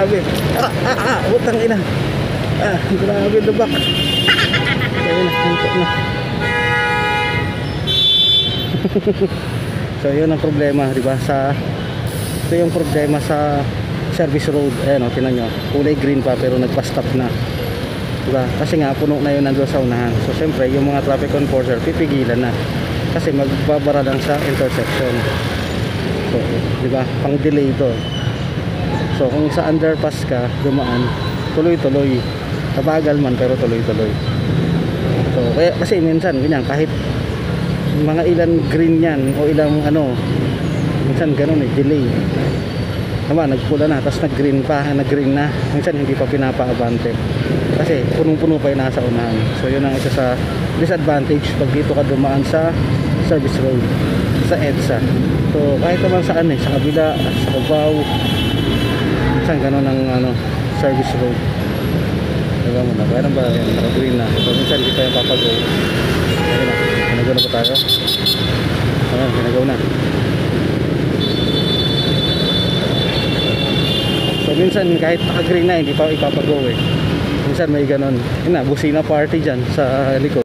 grabe. Utang ina. Grabe lubak. Ayun na, hintok na. So yun ang problema, di ba? Ito yung problema sa service road. Ayan o, tinan nyo, kulay green pa pero nagpa-stop na, di ba? Kasi nga puno na yun nandoon sa unahan. So syempre yung mga traffic enforcer pipigilan na kasi magbabara lang sa intersection. So di ba, pang delay ito. So kung sa underpass ka dumaan, tuloy-tuloy, kabagal man pero tuloy-tuloy. So kaya kasi minsan ganyan, kahit mga ilan green yan o ilang ano, minsan ganun delay. Tama, nagpula na tapos nag-green na, minsan hindi pa pinapaabante kasi punong-puno pa yung nasa unahan. So yun ang isa sa disadvantage pag dito ka dumaan sa service road, sa EDSA. So kahit naman saan sa kabila, sa Cubao, minsan ganun ang service road. Diba mo na, kaya ba yan, naka-green na. So minsan hindi pa yung papagaw. Ayun na, ginagaw na po tayo. Ayan, ginagaw na. So minsan kahit naka-green na, hindi pa ipapagaw minsan may ganon. Yun na, busina party dyan sa likod.